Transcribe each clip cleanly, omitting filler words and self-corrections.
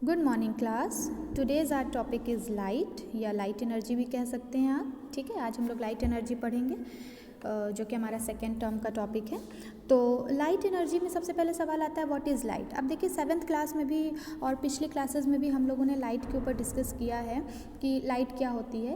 Good morning class. Today's our topic is light या light energy भी कह सकते हैं आप। ठीक है, आज हम लोग लाइट एनर्जी पढ़ेंगे जो कि हमारा सेकेंड टर्म का टॉपिक है। तो लाइट एनर्जी में सबसे पहले सवाल आता है व्हाट इज़ लाइट। अब देखिए 7th क्लास में भी और पिछली क्लासेस में भी हम लोगों ने लाइट के ऊपर डिस्कस किया है कि लाइट क्या होती है।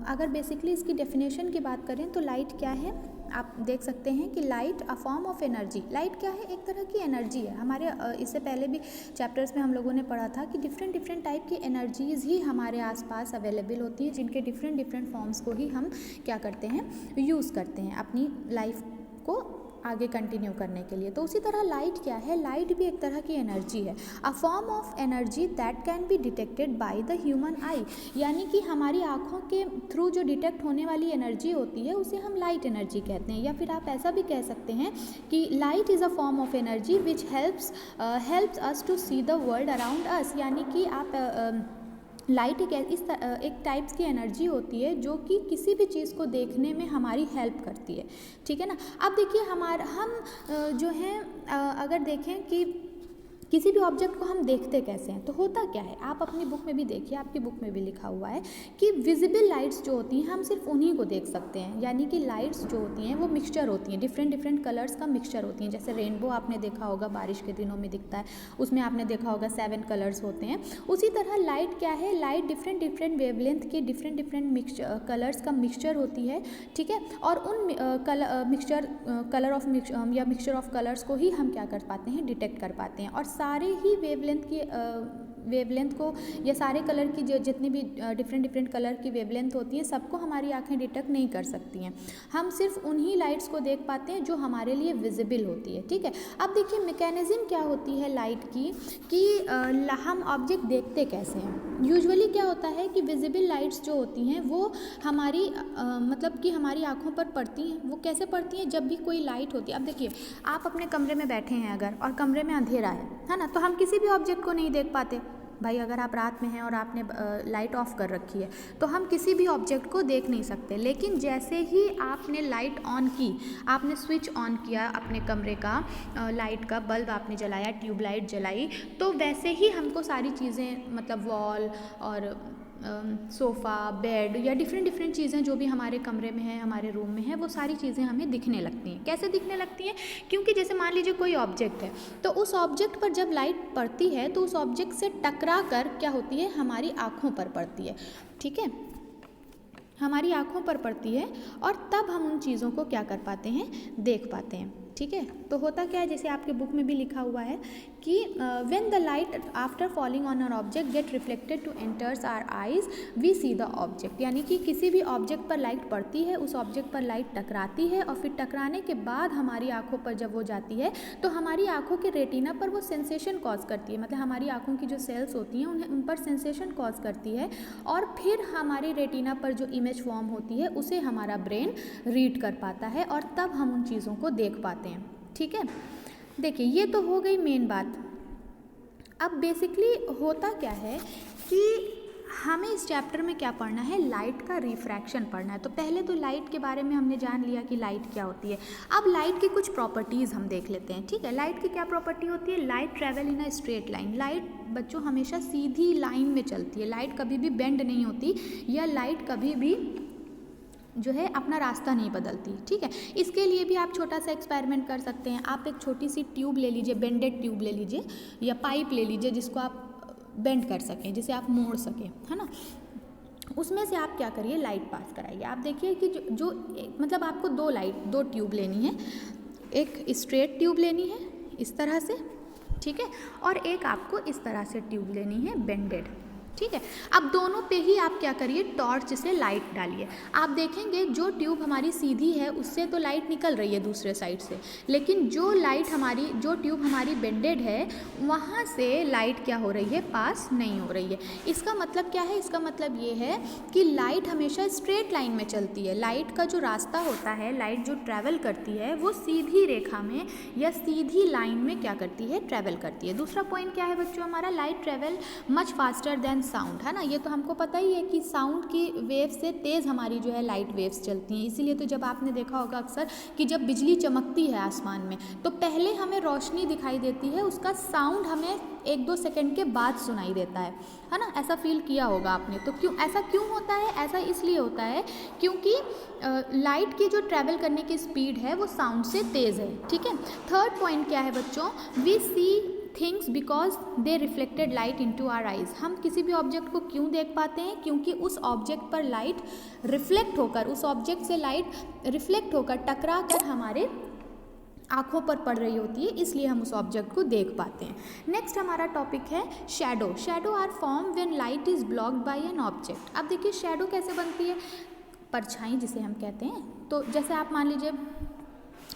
अगर बेसिकली इसकी डेफिनेशन की बात करें तो लाइट क्या है, आप देख सकते हैं कि light a form of energy. Light क्या है, एक तरह की एनर्जी है। हमारे इससे पहले भी चैप्टर्स में हम लोगों ने पढ़ा था कि डिफरेंट टाइप की एनर्जीज़ ही हमारे आसपास अवेलेबल होती हैं, जिनके डिफरेंट फॉर्म्स को ही हम क्या करते हैं, यूज़ करते हैं अपनी लाइफ को आगे कंटिन्यू करने के लिए। तो उसी तरह लाइट क्या है, लाइट भी एक तरह की एनर्जी है। अ form of energy that can be detected by the human आई, यानी कि हमारी आँखों के थ्रू जो डिटेक्ट होने वाली एनर्जी होती है उसे हम लाइट एनर्जी कहते हैं। या फिर आप ऐसा भी कह सकते हैं कि light is a form of energy which helps us to see the world around us, यानी कि आप लाइट एक टाइप्स की एनर्जी होती है जो कि किसी भी चीज़ को देखने में हमारी हेल्प करती है। ठीक है ना। अब देखिए हम जो हैं अगर देखें कि किसी भी ऑब्जेक्ट को हम देखते कैसे हैं तो होता क्या है, आप अपनी बुक में भी देखिए, आपकी बुक में भी लिखा हुआ है कि विजिबल लाइट्स जो होती हैं हम सिर्फ उन्हीं को देख सकते हैं। यानी कि लाइट्स जो होती हैं वो मिक्सचर होती हैं, डिफरेंट कलर्स का मिक्सचर होती हैं। जैसे रेनबो आपने देखा होगा, बारिश के दिनों में दिखता है, उसमें आपने देखा होगा 7 कलर्स होते हैं। उसी तरह लाइट क्या है, लाइट डिफरेंट वेवलेंथ के डिफरेंट कलर्स का मिक्सचर होती है। ठीक है, और उन मिक्सचर ऑफ कलर्स को ही हम क्या कर पाते हैं, डिटेक्ट कर पाते हैं। और सारे ही वेवलेंथ को या सारे कलर की जो जितनी भी डिफरेंट कलर की वेवलेंथ होती है सबको हमारी आंखें डिटेक्ट नहीं कर सकती हैं। हम सिर्फ उन्हीं लाइट्स को देख पाते हैं जो हमारे लिए विजिबल होती है। ठीक है, अब देखिए मैकेनिज्म क्या होती है लाइट की कि हम ऑब्जेक्ट देखते कैसे हैं। यूजुअली क्या होता है कि विजिबल लाइट्स जो होती हैं वो हमारी मतलब कि हमारी आँखों पर पड़ती हैं। वो कैसे पड़ती हैं, जब भी कोई लाइट होती है। अब देखिए आप अपने कमरे में बैठे हैं अगर, और कमरे में अंधेरा है ना, तो हम किसी भी ऑब्जेक्ट को नहीं देख पाते। भाई अगर आप रात में हैं और आपने लाइट ऑफ कर रखी है तो हम किसी भी ऑब्जेक्ट को देख नहीं सकते। लेकिन जैसे ही आपने लाइट ऑन की, आपने स्विच ऑन किया अपने कमरे का, लाइट का बल्ब आपने जलाया, ट्यूबलाइट जलाई, तो वैसे ही हमको सारी चीज़ें मतलब वॉल और सोफ़ा, बेड या डिफरेंट चीज़ें जो भी हमारे कमरे में है, हमारे रूम में है, वो सारी चीज़ें हमें दिखने लगती हैं। कैसे दिखने लगती हैं, क्योंकि जैसे मान लीजिए कोई ऑब्जेक्ट है तो उस ऑब्जेक्ट पर जब लाइट पड़ती है तो उस ऑब्जेक्ट से टकरा कर क्या होती है, हमारी आँखों पर पड़ती है। ठीक है, हमारी आँखों पर पड़ती है और तब हम उन चीज़ों को क्या कर पाते हैं, देख पाते हैं। ठीक है, तो होता क्या है, जैसे आपके बुक में भी लिखा हुआ है कि when the light after falling on our object get reflected to enters our eyes we see the object, यानी कि किसी भी ऑब्जेक्ट पर लाइट पड़ती है, उस ऑब्जेक्ट पर लाइट टकराती है और फिर टकराने के बाद हमारी आँखों पर जब वो जाती है तो हमारी आँखों के रेटिना पर वो सेंसेशन कॉज करती है। मतलब हमारी आँखों की जो सेल्स होती हैं उन पर सेंसेशन कॉज करती है और फिर हमारे रेटिना पर जो इमेज फॉर्म होती है उसे हमारा ब्रेन रीड कर पाता है और तब हम उन चीज़ों को देख पाते हैं। ठीक है, देखिए ये तो हो गई मेन बात। अब बेसिकली होता क्या है कि हमें इस चैप्टर में क्या पढ़ना है, लाइट का रिफ्रैक्शन पढ़ना है। तो पहले तो लाइट के बारे में हमने जान लिया कि लाइट क्या होती है। अब लाइट की कुछ प्रॉपर्टीज़ हम देख लेते हैं। ठीक है, लाइट की क्या प्रॉपर्टी होती है, light travel in a straight line. Light बच्चों हमेशा सीधी लाइन में चलती है, लाइट कभी भी बेंड नहीं होती या लाइट कभी भी जो है अपना रास्ता नहीं बदलती। ठीक है, इसके लिए भी आप छोटा सा एक्सपेरिमेंट कर सकते हैं। आप एक छोटी सी ट्यूब ले लीजिए, बेंडेड ट्यूब ले लीजिए या पाइप ले लीजिए जिसको आप बेंड कर सकें, जिसे आप मोड़ सकें, है ना। उसमें से आप क्या करिए, लाइट पास कराइए। आप देखिए कि जो मतलब आपको दो ट्यूब लेनी है। एक स्ट्रेट ट्यूब लेनी है इस तरह से, ठीक है, और एक आपको इस तरह से ट्यूब लेनी है बेंडेड। ठीक है, अब दोनों पे ही आप क्या करिए, टॉर्च से लाइट डालिए। आप देखेंगे जो ट्यूब हमारी सीधी है उससे तो लाइट निकल रही है दूसरे साइड से, लेकिन जो ट्यूब हमारी बेंडेड है वहाँ से लाइट क्या हो रही है, पास नहीं हो रही है। इसका मतलब क्या है, इसका मतलब ये है कि लाइट हमेशा स्ट्रेट लाइन में चलती है। लाइट का जो रास्ता होता है, लाइट जो ट्रैवल करती है वो सीधी रेखा में या सीधी लाइन में क्या करती है, ट्रैवल करती है। दूसरा पॉइंट क्या है बच्चों हमारा, light travel much faster than sound, है ना। ये तो हमको पता ही है कि साउंड की वेव से तेज़ हमारी जो है लाइट वेव्स चलती हैं। इसीलिए तो जब आपने देखा होगा अक्सर कि जब बिजली चमकती है आसमान में तो पहले हमें रोशनी दिखाई देती है, उसका साउंड हमें 1-2 सेकंड के बाद सुनाई देता है ना। ऐसा फील किया होगा आपने। तो ऐसा क्यों होता है? ऐसा इसलिए होता है क्योंकि लाइट की जो ट्रैवल करने की स्पीड है वो साउंड से तेज़ है, ठीक है। थर्ड पॉइंट क्या है बच्चों? We see things because they reflected light into our eyes. हम किसी भी ऑब्जेक्ट को क्यों देख पाते हैं? क्योंकि उस ऑब्जेक्ट पर लाइट रिफ्लेक्ट होकर, उस ऑब्जेक्ट से लाइट रिफ्लेक्ट होकर, टकरा कर हमारे आँखों पर पड़ रही होती है, इसलिए हम उस ऑब्जेक्ट को देख पाते हैं। नेक्स्ट हमारा टॉपिक है shadow. Shadow are form when light is blocked by an object. अब देखिए शैडो कैसे बनती है? परछाई जिसे हम कहते हैं। तो जैसे आप मान लीजिए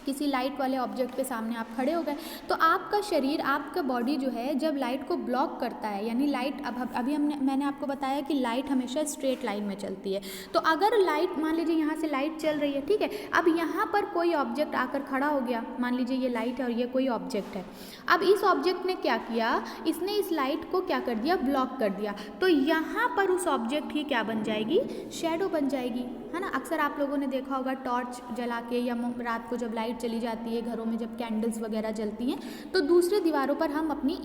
किसी लाइट वाले ऑब्जेक्ट के सामने आप खड़े हो गए तो आपका शरीर, आपका बॉडी जो है जब लाइट को ब्लॉक करता है, यानी लाइट अभी मैंने आपको बताया कि लाइट हमेशा स्ट्रेट लाइन में चलती है। तो अगर लाइट, मान लीजिए यहाँ से लाइट चल रही है, ठीक है, अब यहाँ पर कोई ऑब्जेक्ट आकर खड़ा हो गया, मान लीजिए ये लाइट है और ये कोई ऑब्जेक्ट है। अब इस ऑब्जेक्ट ने क्या किया? इसने इस लाइट को क्या कर दिया? ब्लॉक कर दिया। तो यहाँ पर उस ऑब्जेक्ट की क्या बन जाएगी? शैडो बन जाएगी, है ना। अक्सर आप लोगों ने देखा होगा टॉर्च जला के या रात को जब लाइट चली जाती है, घरों में जब कैंडल्स वगैरह जलती हैं तो दूसरे दीवारों पर हम अपनी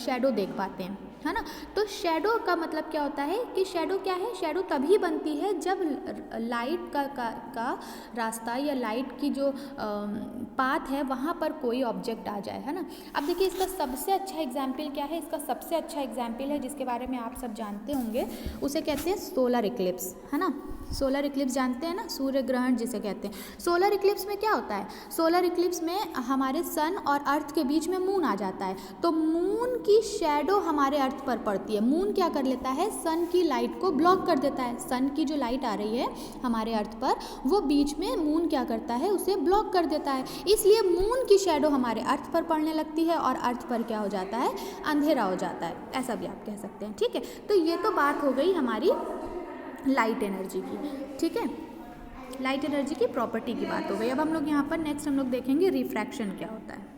शैडो देख पाते हैं, है ना। तो शैडो का मतलब क्या होता है कि शैडो क्या है? शैडो तभी बनती है जब लाइट का रास्ता या लाइट की जो पाथ है वहाँ पर कोई ऑब्जेक्ट आ जाए, है ना। अब देखिए इसका सबसे अच्छा एग्जाम्पल क्या है? इसका सबसे अच्छा एग्जाम्पल है जिसके बारे में आप सब जानते होंगे, उसे कहते हैं सोलर इक्लिप्स, है ना। सोलर इक्लिप्स जानते हैं ना, सूर्य ग्रहण जिसे कहते हैं। सोलर इक्लिप्स में क्या होता है? सोलर इक्लिप्स में हमारे सन और अर्थ के बीच में मून आ जाता है, तो मून की शैडो हमारे अर्थ पर पड़ती है। मून क्या कर लेता है? सन की लाइट को ब्लॉक कर देता है। सन की जो लाइट आ रही है हमारे अर्थ पर, वो बीच में मून क्या करता है? उसे ब्लॉक कर देता है। इसलिए मून की शैडो हमारे अर्थ पर पड़ने लगती है और अर्थ पर क्या हो जाता है? अंधेरा हो जाता है, ऐसा भी आप कह सकते हैं, ठीक है। तो ये तो बात हो गई हमारी लाइट एनर्जी की, ठीक है, लाइट एनर्जी की प्रॉपर्टी की बात हो गई। अब हम लोग यहाँ पर नेक्स्ट हम लोग देखेंगे रिफ्रैक्शन क्या होता है।